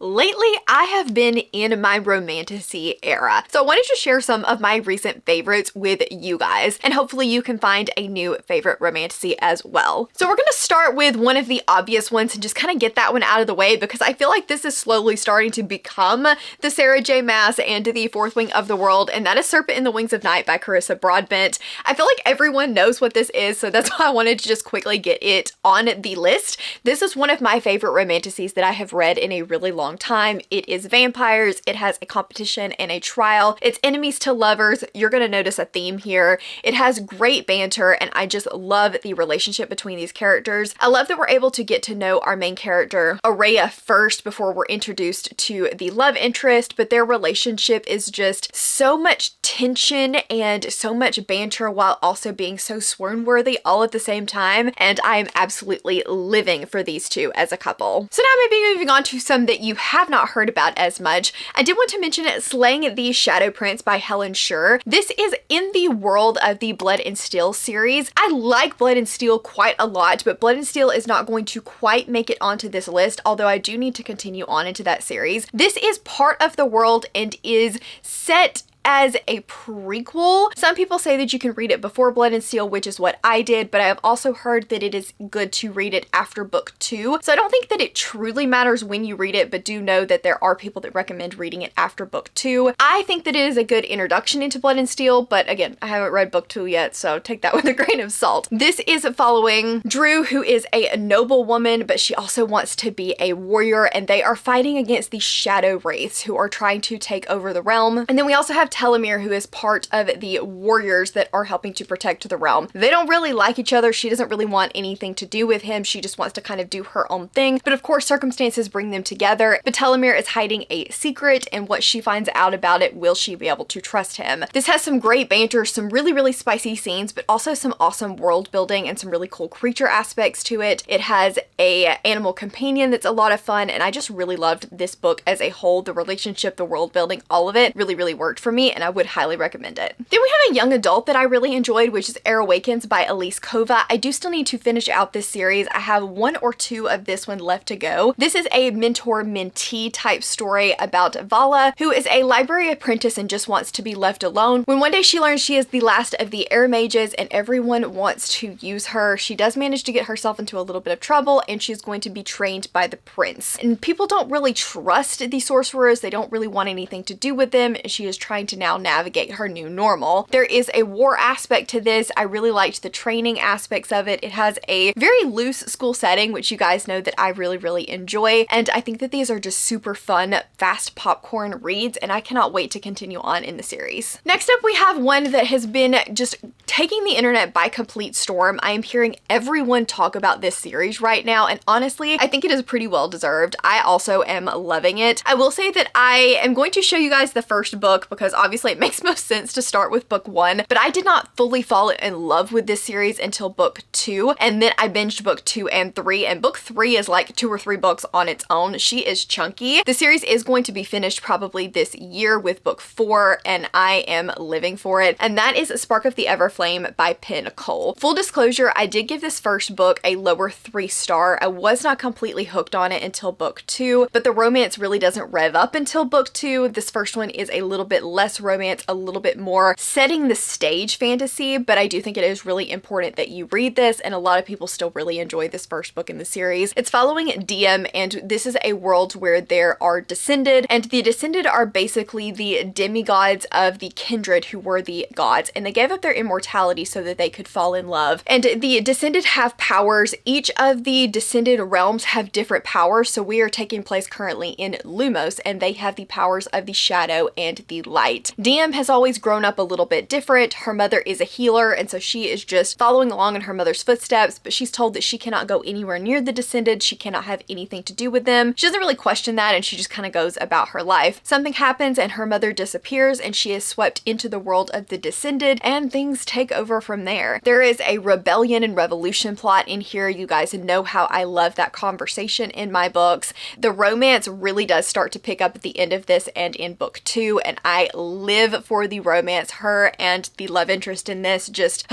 Lately, I have been in my romantasy era, so I wanted to share some of my recent favorites with you guys, and hopefully you can find a new favorite romantasy as well. So we're gonna start with one of the obvious ones and just kind of get that one out of the way because I feel like this is slowly starting to become the Sarah J. Maas and the fourth wing of the world, and that is Serpent in the Wings of Night by Carissa Broadbent. I feel like everyone knows what this is, so that's why I wanted to just quickly get it on the list. This is one of my favorite romantasies that I have read in a really long time. It is vampires, it has a competition and a trial, it's enemies to lovers. You're gonna notice a theme here. It has great banter and I just love the relationship between these characters. I love that we're able to get to know our main character, Araya, first before we're introduced to the love interest, but their relationship is just so much tension and so much banter while also being so swoon-worthy all at the same time, and I am absolutely living for these two as a couple. So now maybe moving on to some that you have not heard about as much. I did want to mention Slaying the Shadow Prince by Helen Schur. This is in the world of the Blood and Steel series. I like Blood and Steel quite a lot, but Blood and Steel is not going to quite make it onto this list, although I do need to continue on into that series. This is part of the world and is set as a prequel. Some people say that you can read it before Blood and Steel, which is what I did, but I have also heard that it is good to read it after book 2. So I don't think that it truly matters when you read it, but do know that there are people that recommend reading it after book 2. I think that it is a good introduction into Blood and Steel, but again, I haven't read book 2 yet, so take that with a grain of salt. This is following Drew, who is a noble woman, but she also wants to be a warrior, and they are fighting against the Shadow Wraiths, who are trying to take over the realm. And then we also have Telemere, who is part of the warriors that are helping to protect the realm. They don't really like each other. She doesn't really want anything to do with him. She just wants to kind of do her own thing. But of course, circumstances bring them together. But Telemere is hiding a secret, and what she finds out about it, will she be able to trust him? This has some great banter, some really spicy scenes, but also some awesome world building and some really cool creature aspects to it. It has a animal companion that's a lot of fun, and I just really loved this book as a whole. The relationship, the world building, all of it really worked for me, and I would highly recommend it. Then we have a young adult that I really enjoyed, which is Air Awakens by Elise Kova. I do still need to finish out this series. I have 1 or 2 of this one left to go. This is a mentor-mentee type story about Vala, who is a library apprentice and just wants to be left alone. When one day she learns she is the last of the air mages and everyone wants to use her, she does manage to get herself into a little bit of trouble, and she's going to be trained by the prince. And people don't really trust the sorcerers. They don't really want anything to do with them, and she is trying to now navigate her new normal. There is a war aspect to this. I really liked the training aspects of it. It has a very loose school setting, which you guys know that I really enjoy, and I think that these are just super fun, fast popcorn reads, and I cannot wait to continue on in the series. Next up, we have one that has been just taking the internet by complete storm. I am hearing everyone talk about this series right now, and honestly, I think it is pretty well deserved. I also am loving it. I will say that I am going to show you guys the first book because obviously it makes most sense to start with book 1, but I did not fully fall in love with this series until book 2, and then I binged book 2 and 3, and book 3 is like 2 or 3 books on its own. She is chunky. The series is going to be finished probably this year with book 4, and I am living for it, and that is Spark of the Everflame by Penn Cole. Full disclosure, I did give this first book a lower 3-star. I was not completely hooked on it until book 2, but the romance really doesn't rev up until book 2. This first one is a little bit less romance, a little bit more setting the stage fantasy, but I do think it is really important that you read this, and a lot of people still really enjoy this first book in the series. It's following Diem, and this is a world where there are Descended, and the Descended are basically the demigods of the kindred who were the gods, and they gave up their immortality so that they could fall in love. And the Descended have powers. Each of the Descended realms have different powers, so we are taking place currently in Lumos, and they have the powers of the shadow and the light. Diem has always grown up a little bit different. Her mother is a healer, and so she is just following along in her mother's footsteps, but she's told that she cannot go anywhere near the Descended. She cannot have anything to do with them. She doesn't really question that, and she just kind of goes about her life. Something happens and her mother disappears, and she is swept into the world of the Descended, and things take over from there. There is a rebellion and revolution plot in here. You guys know how I love that conversation in my books. The romance really does start to pick up at the end of this and in book 2, and I live for the romance. Her and the love interest in this just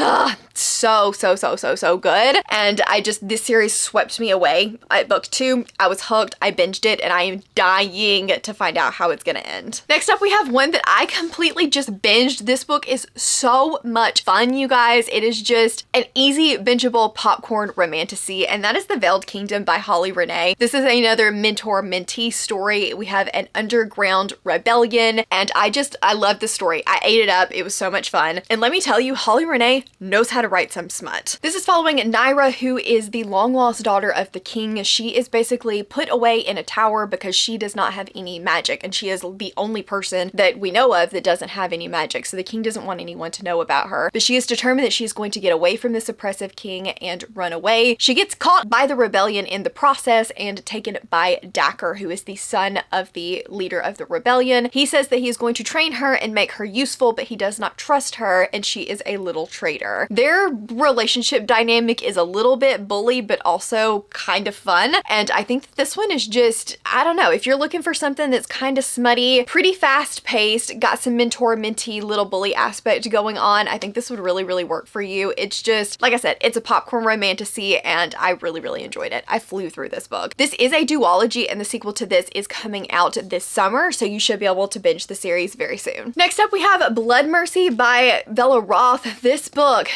so good. And this series swept me away. At book 2, I was hooked, I binged it, and I am dying to find out how it's gonna end. Next up, we have one that I completely just binged. This book is so much fun, you guys. It is just an easy, bingeable popcorn romantasy, and that is The Veiled Kingdom by Holly Renee. This is another mentor-mentee story. We have an underground rebellion, and I love this story. I ate it up. It was so much fun. And let me tell you, Holly Renee knows how to write some smut. This is following Naira, who is the long-lost daughter of the king. She is basically put away in a tower because she does not have any magic, and she is the only person that we know of that doesn't have any magic, so the king doesn't want anyone to know about her. But she is determined that she's going to get away from this oppressive king and run away. She gets caught by the rebellion in the process and taken by Dacker, who is the son of the leader of the rebellion. He says that he is going to train her and make her useful, but he does not trust her, and she is a little traitor. Their relationship dynamic is a little bit bully, but also kind of fun, and I think that this one is just, I don't know, if you're looking for something that's kind of smutty, pretty fast paced, got some mentor-mentee little bully aspect going on, I think this would really work for you. It's just, like I said, it's a popcorn romantasy, and I really enjoyed it. I flew through this book. This is a duology, and the sequel to this is coming out this summer, so you should be able to binge the series very soon. Next up, we have Blood Mercy by Bella Roth. This book,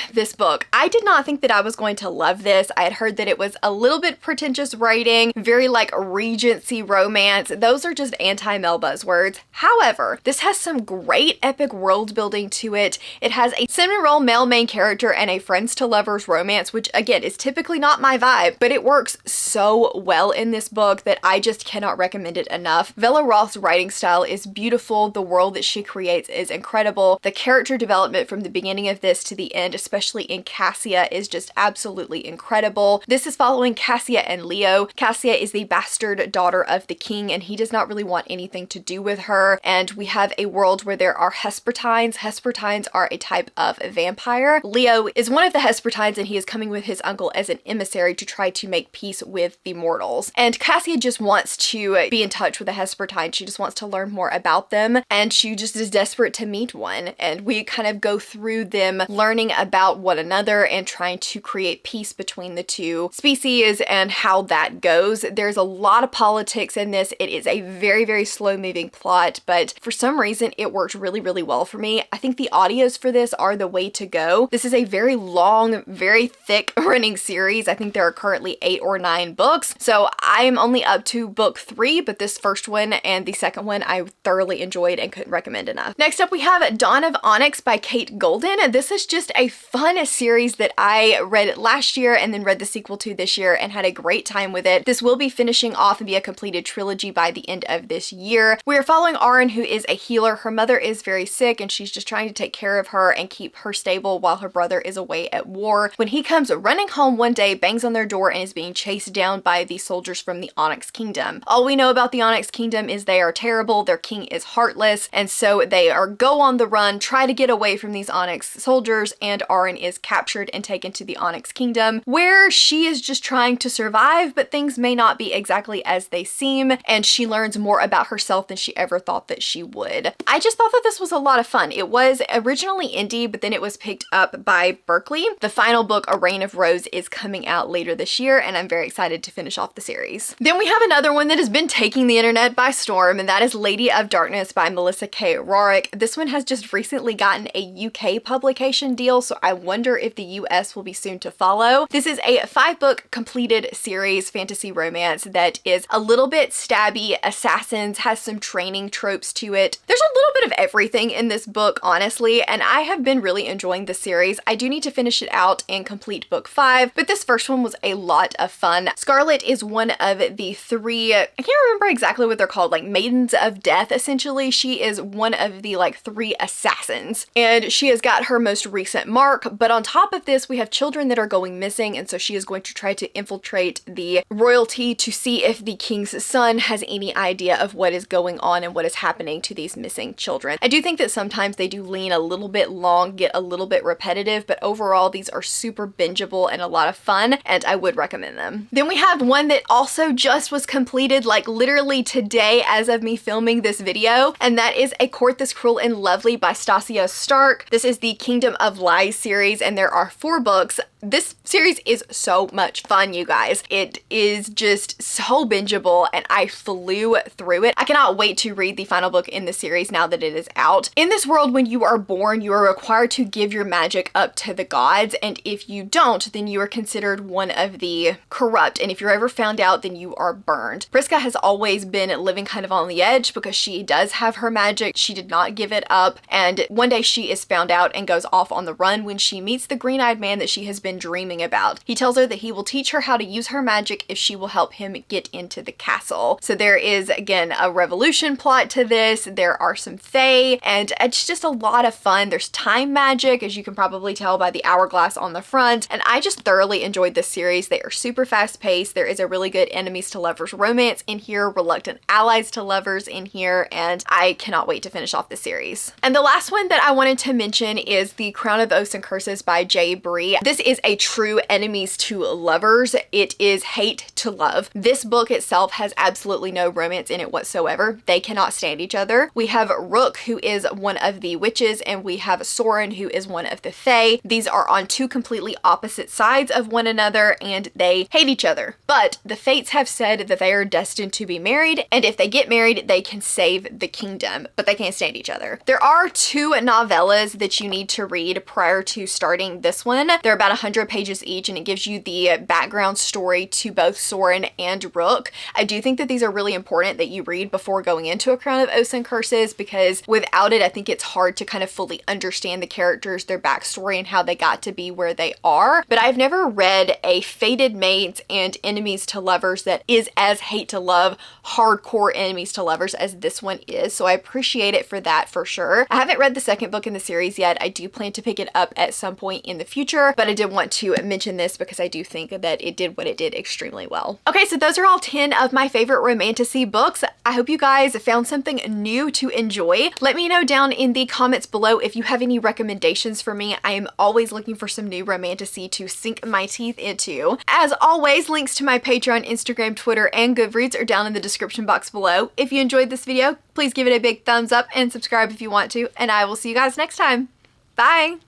I did not think that I was going to love this. I had heard that it was a little bit pretentious writing, very like Regency romance. Those are just anti-Mel buzzwords. However, this has some great epic world building to it. It has a cinnamon roll male main character and a friends to lovers romance, which again is typically not my vibe, but it works so well in this book that I just cannot recommend it enough. Bella Roth's writing style is beautiful. The world that she creates is incredible. The character development from the beginning of this to the end, especially in Cassia, is just absolutely incredible. This is following Cassia and Leo. Cassia is the bastard daughter of the king, and he does not really want anything to do with her. And we have a world where there are Hespertines. Hespertines are a type of vampire. Leo is one of the Hespertines, and he is coming with his uncle as an emissary to try to make peace with the mortals. And Cassia just wants to be in touch with the Hespertine. She just wants to learn more about them, and she just is desperate to meet one. And we kind of go through them learning about one another and trying to create peace between the two species and how that goes. There's a lot of politics in this. It is a very slow moving plot, but for some reason it worked really well for me. I think the audios for this are the way to go. This is a very long, very thick running series. I think there are currently 8 or 9 books. So I'm only up to book 3, but this first one and the second one I thoroughly enjoyed and couldn't recommend enough. Next up, we have Dawn of Onyx by Kate Golden. This is just a fun series that I read last year and then read the sequel to this year and had a great time with it. This will be finishing off and be a completed trilogy by the end of this year. We are following Auron, who is a healer. Her mother is very sick, and she's just trying to take care of her and keep her stable while her brother is away at war. When he comes running home one day, bangs on their door, and is being chased down by the soldiers from the Onyx Kingdom. All we know about the Onyx Kingdom is they are terrible, their king is heartless, and so they go on the run, try to get away from these Onyx soldiers, and Auron is captured and taken to the Onyx Kingdom, where she is just trying to survive, but things may not be exactly as they seem, and she learns more about herself than she ever thought that she would. I just thought that this was a lot of fun. It was originally indie, but then it was picked up by Berkeley. The final book, A Reign of Rose, is coming out later this year, and I'm very excited to finish off the series. Then we have another one that has been taking the internet by storm, and that is Lady of Darkness by Melissa K. Rorick. This one has just recently gotten a UK publication deal, so I wonder if the US will be soon to follow. This is a 5-book completed series fantasy romance that is a little bit stabby, assassins, has some training tropes to it. There's a little bit of everything in this book, honestly, and I have been really enjoying the series. I do need to finish it out and complete book 5, but this first one was a lot of fun. Scarlet is one of the 3, I can't remember exactly what they're called, like Maidens of Death, essentially. She is one of the 3 assassins, and she has got her most recent mark, but on top of this, we have children that are going missing, and so she is going to try to infiltrate the royalty to see if the king's son has any idea of what is going on and what is happening to these missing children. I do think that sometimes they do lean a little bit long, get a little bit repetitive, but overall these are super bingeable and a lot of fun, and I would recommend them. Then we have one that also just was completed like literally today as of me filming this video, and that is A Court This Cruel and Lovely by Stasia Stark. This is the Kingdom of Lies series, and there are 4 books. This series is so much fun, you guys. It is just so bingeable, and I flew through it. I cannot wait to read the final book in the series now that it is out. In this world, when you are born, you are required to give your magic up to the gods, and if you don't, then you are considered one of the corrupt, and if you're ever found out, then you are burned. Priska has always been living kind of on the edge because she does have her magic. She did not give it up, and one day she is found out and goes off on the run when she meets the green-eyed man that she has been dreaming about. He tells her that he will teach her how to use her magic if she will help him get into the castle. So there is, again, a revolution plot to this. There are some fae, and it's just a lot of fun. There's time magic, as you can probably tell by the hourglass on the front, and I just thoroughly enjoyed this series. They are super fast-paced. There is a really good enemies to lovers romance in here, reluctant allies to lovers in here, and I cannot wait to finish off the series. And the last one that I wanted to mention is The Crown of Oaths and Curses by J. Bree. This is a true enemies to lovers. It is hate to love. This book itself has absolutely no romance in it whatsoever. They cannot stand each other. We have Rook, who is one of the witches, and we have Soren, who is one of the fae. These are on 2 completely opposite sides of one another, and they hate each other. But the fates have said that they are destined to be married, and if they get married, they can save the kingdom, but they can't stand each other. There are 2 novellas that you need to read prior to starting this one. They're about 100 pages each, and it gives you the background story to both Soren and Rook. I do think that these are really important that you read before going into A Crown of Oaths and Curses, because without it, I think it's hard to kind of fully understand the characters, their backstory, and how they got to be where they are. But I've never read a fated mates and enemies to lovers that is as hate to love, hardcore enemies to lovers as this one is, so I appreciate it for that for sure. I haven't read the second book in the series yet. I do plan to pick it up at some point in the future, but I did want to mention this because I do think that it did what it did extremely well. Okay, so those are all 10 of my favorite romantasy books. I hope you guys found something new to enjoy. Let me know down in the comments below if you have any recommendations for me. I am always looking for some new romantasy to sink my teeth into. As always, links to my Patreon, Instagram, Twitter, and Goodreads are down in the description box below. If you enjoyed this video, please give it a big thumbs up and subscribe if you want to, and I will see you guys next time. Bye!